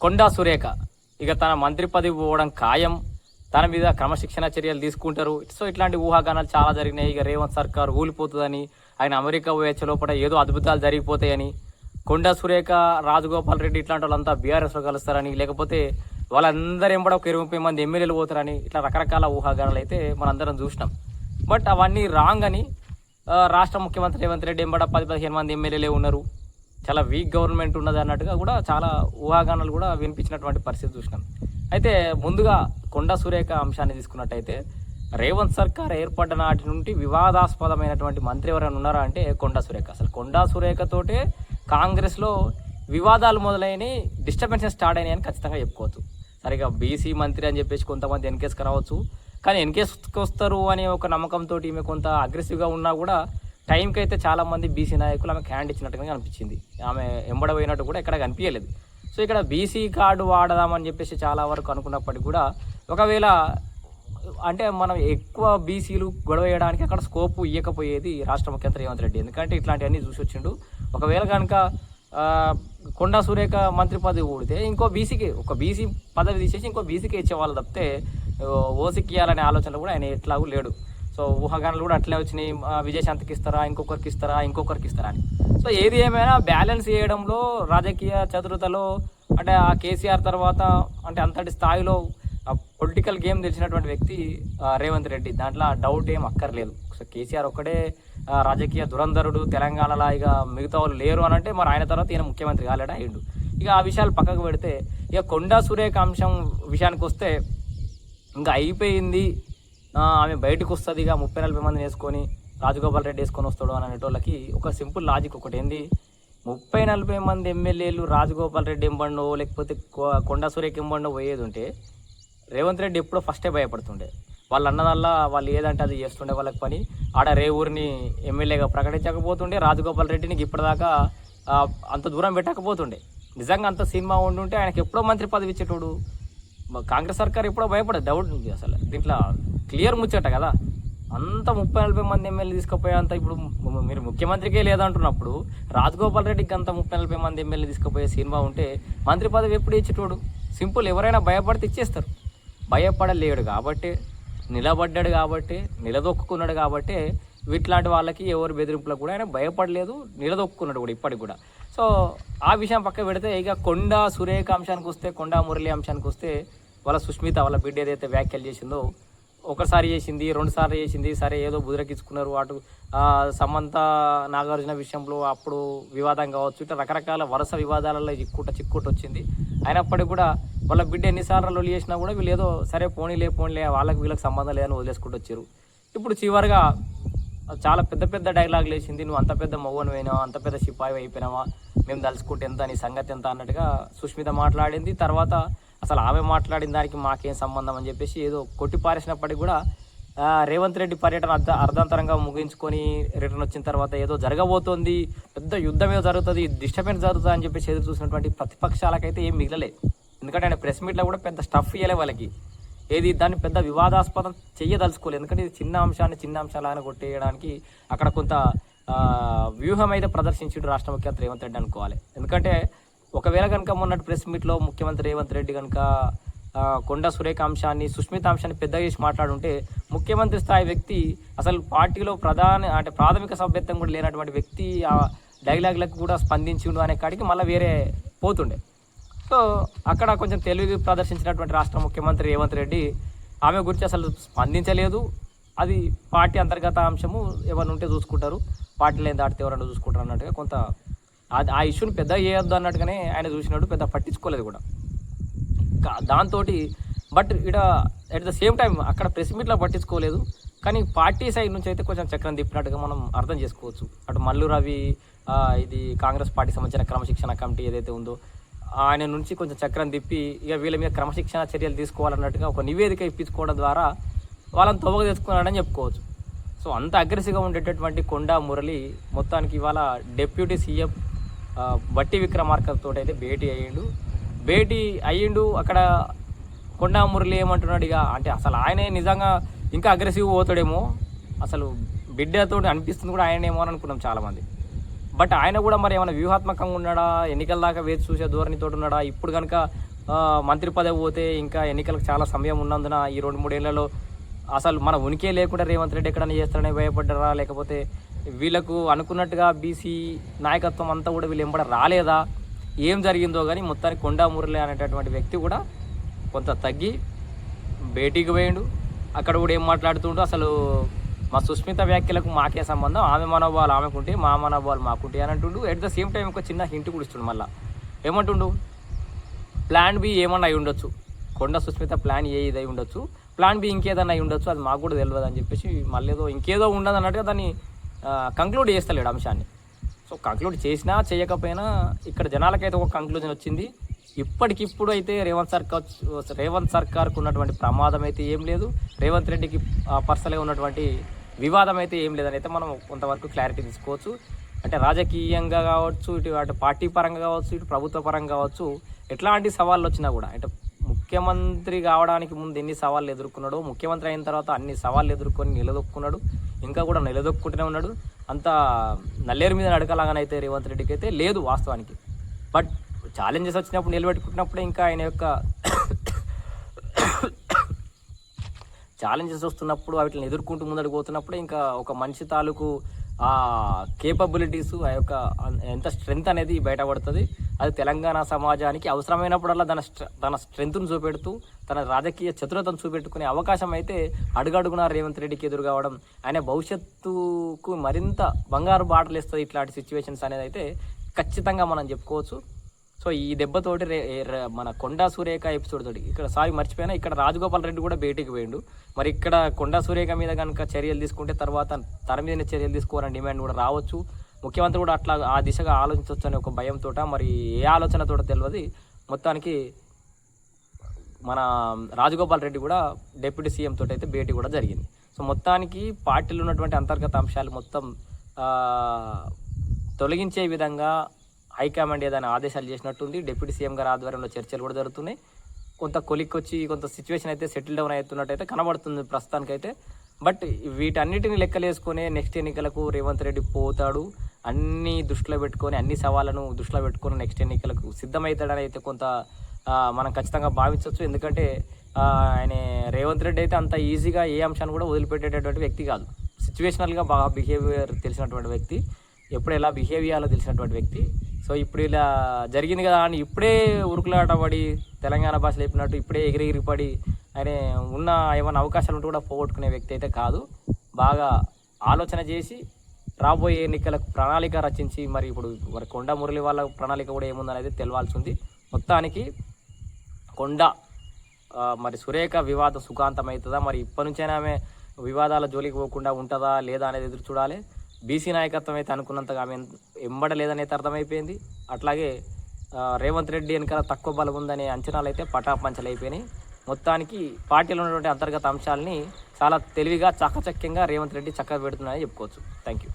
కొండా సురేఖ ఇక తన మంత్రి పదవి పోవడం ఖాయం, తన మీద క్రమశిక్షణ చర్యలు తీసుకుంటారు. సో ఇట్లాంటి ఊహాగానాలు చాలా జరిగినాయి. ఇక రేవంత్ సర్కార్ ఊలిపోతుందని, ఆయన అమెరికా పోయే లోపల ఏదో అద్భుతాలు జరిగిపోతాయని, కొండా సురేఖ, రాజగోపాల్ రెడ్డి ఇట్లాంటి వాళ్ళంతా బీఆర్ఎస్లో కలుస్తారని, లేకపోతే వాళ్ళందరూ ఎంబడ ఒక 20-30 మంది ఎమ్మెల్యేలు పోతారని, ఇట్లా రకరకాల ఊహాగానాలు అయితే మనందరం చూసినాం. బట్ అవన్నీ రాంగ్ అని రాష్ట్ర ముఖ్యమంత్రి రేవంత్ రెడ్డి ఎంబడ 10-15 మంది ఎమ్మెల్యేలే ఉన్నారు, చాలా వీక్ గవర్నమెంట్ ఉన్నది అన్నట్టుగా కూడా చాలా ఊహాగానాలు కూడా వినిపించినటువంటి పరిస్థితి చూసినాం. అయితే ముందుగా కొండా సురేఖ అంశాన్ని తీసుకున్నట్టయితే, రేవంత్ సర్కార్ ఏర్పడ్డ నాటి నుండి వివాదాస్పదమైనటువంటి మంత్రి ఎవరైనా ఉన్నారా అంటే కొండా సురేఖ. అసలు కొండా సురేఖతోటే కాంగ్రెస్లో వివాదాలు మొదలైనవి, డిస్టర్బెన్సెస్ స్టార్ట్ అయినాయి అని ఖచ్చితంగా చెప్పుకోవచ్చు. సరిగా బీసీ మంత్రి అని చెప్పేసి కొంతమంది ఎన్కేస్కి రావచ్చు, కానీ ఎన్కేస్కి వస్తారు అనే ఒక నమ్మకంతో ఈమె కొంత అగ్రెసివ్గా ఉన్నా కూడా టైంకి అయితే చాలామంది బీసీ నాయకులు ఆమె హ్యాండ్ ఇచ్చినట్టుగా అనిపించింది. ఆమె ఎంబడపోయినట్టు కూడా ఎక్కడ కనిపించలేదు. సో ఇక్కడ బీసీ కార్డు వాడదామని చెప్పేసి చాలా వరకు అనుకున్నప్పటికీ కూడా, ఒకవేళ అంటే మనం ఎక్కువ బీసీలు గొడవ వేయడానికి అక్కడ స్కోప్ ఇవ్వకపోయేది రాష్ట్ర ముఖ్యమంత్రి రేవంత్ రెడ్డి. ఎందుకంటే ఇట్లాంటివన్నీ చూసి వచ్చిండు. ఒకవేళ కనుక కొండా సురేఖ మంత్రి పదవి ఊడితే ఇంకో బీసీకి, ఒక బీసీ పదవి తీసేసి ఇంకో బీసీకి ఇచ్చేవాళ్ళు తప్పితే ఓసీకి ఇవ్వాలనే ఆలోచనలు కూడా ఆయన ఎట్లాగూ లేడు. సో ఊహాగానాలు కూడా అట్లే వచ్చినాయి, విజయశాంతికి ఇస్తారా, ఇంకొకరికి ఇస్తారా అని. సో ఏది ఏమైనా బ్యాలెన్స్ చేయడంలో, రాజకీయ చతురతలో, అంటే ఆ కేసీఆర్ తర్వాత అంటే అంతటి స్థాయిలో పొలిటికల్ గేమ్ తెలిసినటువంటి వ్యక్తి రేవంత్ రెడ్డి, దాంట్లో డౌట్ ఏం అక్కర్లేదు. సో కేసీఆర్ ఒక్కడే రాజకీయ దురంధరుడు, తెలంగాణలో ఇక మిగతా వాళ్ళు లేరు అని అంటే, మరి ఆయన తర్వాత ఈయన ముఖ్యమంత్రి కాలేడా అయ్యిండు. ఇక ఆ విషయాలు పక్కకు పెడితే, ఇక కొండా సురేఖ అంశం విషయానికి వస్తే ఇంకా అయిపోయింది, ఆమె బయటకు వస్తుంది, ఇక 30-40 మందిని వేసుకొని రాజగోపాల్ రెడ్డి వేసుకొని వస్తాడు అని అనేటోళ్ళకి ఒక సింపుల్ లాజిక్ ఒకటి ఏంది, 30-40 మంది ఎమ్మెల్యేలు రాజగోపాల్ రెడ్డి ఎంబండో లేకపోతే కొండా సురేఖ ఎంబండో పోయేది ఉంటే, రేవంత్ రెడ్డి ఎప్పుడో ఫస్టే భయపడుతుండే. వాళ్ళు అన్నదల్లా వాళ్ళు ఏదంటే అది చేస్తుండే వాళ్ళకి పని. ఆడ రేవూరిని ఎమ్మెల్యేగా ప్రకటించకపోతుండే, రాజగోపాల్ రెడ్డిని ఇప్పటిదాకా అంత దూరం పెట్టకపోతుండే. నిజంగా అంత సినిమా ఉండుంటే ఆయనకి ఎప్పుడో మంత్రి పదవి ఇచ్చేటోడు. కాంగ్రెస్ సర్కార్ ఎప్పుడో భయపడదు, డౌట్ ఉంది. అసలు దీంట్లో క్లియర్ ముచ్చట కదా, అంత 30-40 మంది ఎమ్మెల్యే తీసుకుపోయేంత ఇప్పుడు మీరు ముఖ్యమంత్రికే లేదంటున్నప్పుడు, రాజగోపాల్ రెడ్డికి అంత 30-40 మంది ఎమ్మెల్యే తీసుకుపోయే సినిమా ఉంటే మంత్రి పదవి ఎప్పుడు ఇచ్చేటోడు? సింపుల్, ఎవరైనా భయపడితే ఇచ్చేస్తారు. భయపడలేడు కాబట్టి, నిలబడ్డాడు కాబట్టి, నిలదొక్కున్నాడు కాబట్టి, వీటిలాంటి వాళ్ళకి ఎవరు బెదిరింపులకు కూడా ఆయన భయపడలేదు, నిలదొక్కున్నాడు కూడా ఇప్పటికి కూడా. సో ఆ విషయం పక్క పెడితే, ఇక కొండా సురేఖ అంశానికి వస్తే, కొండా మురళి అంశానికి వస్తే, వాళ్ళ సుష్మిత వాళ్ళ బిడ్డ ఏదైతే వ్యాఖ్యలు చేసిందో, ఒకసారి చేసింది, 2 సార్లు చేసింది, సరే ఏదో బుదిరకించుకున్నారు. అటు సమంత నాగార్జున విషయంలో అప్పుడు వివాదం కావచ్చు, ఇట్లా రకరకాల వరుస వివాదాలలో చిక్కుట వచ్చింది. అయినప్పటికీ కూడా వాళ్ళ బిడ్డ ఎన్నిసార్లు లొల్లి చేసినా కూడా వీళ్ళు ఏదో సరే పోనీలే వాళ్ళకి వీళ్ళకి సంబంధం లేదని వదిలేసుకుంటూ వచ్చారు. ఇప్పుడు చివరిగా చాలా పెద్ద డైలాగులు వేసింది, నువ్వు అంత పెద్ద మవ్వను అయినావా, అంత పెద్ద సిపాయి అయిపోయినావా, మేము తలుచుకుంటే ఎంత, నీ సంగతి ఎంత అన్నట్టుగా సుష్మిత మాట్లాడింది. తర్వాత అసలు ఆమె మాట్లాడిన దానికి మాకేం సంబంధం అని చెప్పేసి ఏదో కొట్టిపారేసినప్పటికీ కూడా, రేవంత్ రెడ్డి పర్యటన అర్ధాంతరంగా ముగించుకొని రిటర్న్ వచ్చిన తర్వాత ఏదో జరగబోతోంది, పెద్ద యుద్ధం ఏదో జరుగుతుంది, డిస్టర్బెన్స్ జరుగుతుంది అని చెప్పేసి ఎదురు చూసినటువంటి ప్రతిపక్షాలకైతే ఏం మిగలలేదు. ఎందుకంటే ఆయన ప్రెస్ మీట్లో కూడా పెద్ద స్టఫ్ ఇవ్వలే వాళ్ళకి, ఏది దాన్ని పెద్ద వివాదాస్పదం చెయ్యదలుచుకోలేదు. ఎందుకంటే ఇది చిన్న అంశాలను కొట్టేయడానికి అక్కడ కొంత వ్యూహం అయితే ప్రదర్శించాడు రాష్ట్ర ముఖ్యమంత్రి రేవంత్ రెడ్డి అనుకోవాలి. ఎందుకంటే ఒకవేళ కనుక మొన్నటి ప్రెస్ మీట్లో ముఖ్యమంత్రి రేవంత్ రెడ్డి కనుక కొండా సురేఖ అంశాన్ని, సుష్మిత అంశాన్ని పెద్ద చేసి మాట్లాడుంటే, ముఖ్యమంత్రి స్థాయి వ్యక్తి, అసలు పార్టీలో ప్రాథమిక సభ్యత్వం కూడా లేనటువంటి వ్యక్తి ఆ డైలాగులకు కూడా స్పందించిండు అనే కాడికి మళ్ళీ వేరే పోతుండే. సో అక్కడ కొంచెం తెలివి ప్రదర్శించినటువంటి రాష్ట్ర ముఖ్యమంత్రి రేవంత్ రెడ్డి ఆమె గురించి అసలు స్పందించలేదు. అది పార్టీ అంతర్గత అంశము, ఎవరిని ఉంటే చూసుకుంటారు, పార్టీలు ఏం దాటితే ఎవరన్నా చూసుకుంటారు అన్నట్టుగా కొంత ఆ ఇష్యూని పెద్ద చేయొద్దు అన్నట్టుగానే ఆయన చూసినాడు, పెద్ద పట్టించుకోలేదు కూడా దాంతో. బట్ ఇక్కడ అట్ ద సేమ్ టైం అక్కడ ప్రెస్ మీట్లో పట్టించుకోలేదు, కానీ పార్టీ సైడ్ నుంచి అయితే కొంచెం చక్రం తిప్పినట్టుగా మనం అర్థం చేసుకోవచ్చు. అటు మల్లు రవి, ఇది కాంగ్రెస్ పార్టీ సంబంధించిన క్రమశిక్షణ కమిటీ ఏదైతే ఉందో, ఆయన నుంచి కొంచెం చక్రం తిప్పి ఇక వీళ్ళ మీద క్రమశిక్షణ చర్యలు తీసుకోవాలన్నట్టుగా ఒక నివేదిక ఇప్పించుకోవడం ద్వారా వాళ్ళని తవ్వక తెచ్చుకున్నాడని చెప్పుకోవచ్చు. సో అంత అగ్రెసివ్గా ఉండేటటువంటి కొండా మురళి మొత్తానికి ఇవాళ డిప్యూటీ సీఎం బట్టి విక్రమార్కతో అయితే భేటీ అయ్యిండు. అక్కడ కొండా మురళి ఏమంటున్నాడు, ఇక అంటే అసలు ఆయనే నిజంగా ఇంకా అగ్రెసివ్ పోతాడేమో, అసలు బిడ్డతో అనిపిస్తుంది కూడా ఆయనేమో అని అనుకున్నాం చాలామంది. బట్ ఆయన కూడా మరి ఏమైనా వ్యూహాత్మకంగా ఉన్నాడా, ఎన్నికల దాకా వేచి చూసే ధోరణితో ఉన్నాడా, ఇప్పుడు కనుక మంత్రి పదవి పోతే ఇంకా ఎన్నికలకు చాలా సమయం ఉన్నందున ఈ 2-3 ఏళ్లలో అసలు మన ఉనికే లేకుండా రేవంత్ రెడ్డి ఎక్కడైనా చేస్తారని భయపడ్డారా, లేకపోతే వీళ్ళకు అనుకున్నట్టుగా బీసీ నాయకత్వం అంతా కూడా వీళ్ళు ఎంబడ రాలేదా, ఏం జరిగిందో కానీ మొత్తానికి కొండా మురళి అనేటటువంటి వ్యక్తి కూడా కొంత తగ్గి భేటీకి పోయిండు. అక్కడ కూడా ఏం మాట్లాడుతుంటూ అసలు మా సుస్మిత వ్యాఖ్యలకు మాకే సంబంధం, ఆమె మనోభావాలు ఆమెకుంటే మా మనోభావాలు మాకుంటే అని అంటుండు. ఎట్ ద సేమ్ టైం ఒక చిన్న హింట్ కూడా ఇస్తుండు. మళ్ళీ ఏమంటుండు, ప్లాన్ బి ఏమన్నా అయి ఉండొచ్చు, కొండ సుస్మిత ప్లాన్ ఏ ఇది అయి ఉండొచ్చు, ప్లాన్ బి ఇంకేదన్నా అయి ఉండొచ్చు, అది మాకు కూడా తెలియదు అని చెప్పేసి మళ్ళీ ఇంకేదో ఉండదు అన్నట్టుగా దాన్ని కంక్లూడ్ చేస్తలేడు అంశాన్ని. సో కంక్లూడ్ చేసినా చేయకపోయినా ఇక్కడ జనాలకైతే ఒక కంక్లూజన్ వచ్చింది. ఇప్పటికిప్పుడు అయితే రేవంత్ సర్కార్కు ఉన్నటువంటి ప్రమాదం అయితే ఏం లేదు, రేవంత్ రెడ్డికి పర్సనల్గా ఉన్నటువంటి వివాదం అయితే ఏం లేదని అయితే మనం కొంతవరకు క్లారిటీ తీసుకోవచ్చు. అంటే రాజకీయంగా కావచ్చు, అటు పార్టీ పరంగా కావచ్చు, ఇటు ప్రభుత్వ పరంగా కావచ్చు, ఎట్లాంటి సవాళ్ళు వచ్చినా కూడా, అంటే ముఖ్యమంత్రి కావడానికి ముందు ఎన్ని సవాళ్ళు ఎదుర్కొన్నాడో, ముఖ్యమంత్రి అయిన తర్వాత అన్ని సవాళ్ళు ఎదుర్కొని నిలదొక్కున్నాడు, ఇంకా కూడా నిలదొక్కుంటూనే ఉన్నాడు. అంత నల్లేరు మీద నడకలాగానైతే రేవంత్ రెడ్డికి అయితే లేదు వాస్తవానికి. బట్ ఛాలెంజెస్ వచ్చినప్పుడు నిలబెట్టుకుంటున్నప్పుడే, ఇంకా ఆయన యొక్క ఛాలెంజెస్ వస్తున్నప్పుడు వాటిని ఎదుర్కొంటూ ముందడుగు పోతున్నప్పుడే ఇంకా ఒక మనిషి తాలూకు ఆ కేపబిలిటీస్, ఆ యొక్క ఎంత స్ట్రెంగ్త్ అనేది బయటపడుతుంది. అది తెలంగాణ సమాజానికి అవసరమైనప్పుడల్లా తన స్ట్రెంగ్త్ను చూపెడుతూ, తన రాజకీయ చతురతను చూపెట్టుకునే అవకాశం అయితే అడుగడుగునా రేవంత్ రెడ్డికి ఎదురు కావడం, ఆయన భవిష్యత్తుకు మరింత బంగారు బాటలు ఇస్తుంది ఇట్లాంటి సిచ్యువేషన్స్ అనేది అయితే ఖచ్చితంగా మనం చెప్పుకోవచ్చు. సో ఈ దెబ్బతోటి మన కొండా సురేఖ ఎపిసోడ్ తోటి ఇక్కడ మర్చిపోయినా, ఇక్కడ రాజగోపాల్ రెడ్డి కూడా భేటీకి పోయిండు. మరి ఇక్కడ కొండా సురేఖ మీద కనుక చర్యలు తీసుకుంటే తర్వాత తన మీదనే చర్యలు తీసుకోవాలని డిమాండ్ కూడా రావచ్చు. ముఖ్యమంత్రి కూడా అట్లా ఆ దిశగా ఆలోచించవచ్చు అనే ఒక భయంతో, మరి ఏ ఆలోచనతో తెలియదు, మొత్తానికి మన రాజగోపాల్ రెడ్డి కూడా డిప్యూటీ సీఎం తోటి అయితే భేటీ కూడా జరిగింది. సో మొత్తానికి పార్టీలో ఉన్నటువంటి అంతర్గత అంశాలు మొత్తం తొలగించే విధంగా హైకమాండ్ ఏదైనా ఆదేశాలు చేసినట్టుంది. డిప్యూటీ సీఎం గారి ఆధ్వర్యంలో చర్చలు కూడా జరుగుతున్నాయి. కొంత కొలిక్కొచ్చి కొంత సిచ్యువేషన్ అయితే సెటిల్ డౌన్ అవుతున్నట్టయితే కనబడుతుంది ప్రస్తుతానికైతే. బట్ వీటన్నిటిని లెక్కలేసుకొని నెక్స్ట్ ఎన్నికలకు రేవంత్ రెడ్డి పోతాడు, అన్ని దృష్టిలో పెట్టుకొని, అన్ని సవాళ్ళను దృష్టిలో పెట్టుకొని నెక్స్ట్ ఎన్నికలకు సిద్ధమవుతాడని అయితే కొంత మనం ఖచ్చితంగా భావించవచ్చు. ఎందుకంటే ఆయన రేవంత్ రెడ్డి అయితే అంత ఈజీగా ఏ అంశాన్ని కూడా వదిలిపెట్టేటటువంటి వ్యక్తి కాదు. సిచ్యువేషనల్గా బాగా బిహేవియర్ తెలిసినటువంటి వ్యక్తి, ఎప్పుడు ఎలా బిహేవ్ చేయాలో తెలిసినటువంటి వ్యక్తి. సో ఇప్పుడు ఇలా జరిగింది కదా అని ఇప్పుడే ఉరుకులాట పడి, తెలంగాణ భాష లేపినట్టు ఇప్పుడే ఎగిరిపడి ఆయన ఉన్న ఏమైనా అవకాశాలు ఉంటే కూడా పోగొట్టుకునే వ్యక్తి అయితే కాదు. బాగా ఆలోచన చేసి రాబోయే ఎన్నికలకు ప్రణాళిక రచించి, మరి ఇప్పుడు కొండా మురళి వాళ్ళ ప్రణాళిక కూడా ఏముందనేది తెలవాల్సి ఉంది. మొత్తానికి కొండ మరి సురేఖ వివాదం సుఖాంతం అవుతుందా, మరి ఇప్పటి నుంచైనా ఆమె వివాదాల జోలికి పోకుండా ఉంటుందా లేదా అనేది ఎదురు చూడాలి. బీసీ నాయకత్వం అయితే అనుకున్నంతగా ఆమె ఎంబడలేదనేది అర్థమైపోయింది. అట్లాగే రేవంత్ రెడ్డి వెనకాల తక్కువ బలం ఉందనే అంచనాలు అయితే పటాపంచలైపోయినాయి. మొత్తానికి పార్టీలో ఉన్నటువంటి అంతర్గత అంశాలని చాలా తెలివిగా చాకచక్యంగా రేవంత్ రెడ్డి చక్కగా పెడుతున్నారని చెప్పుకోవచ్చు. Thank you.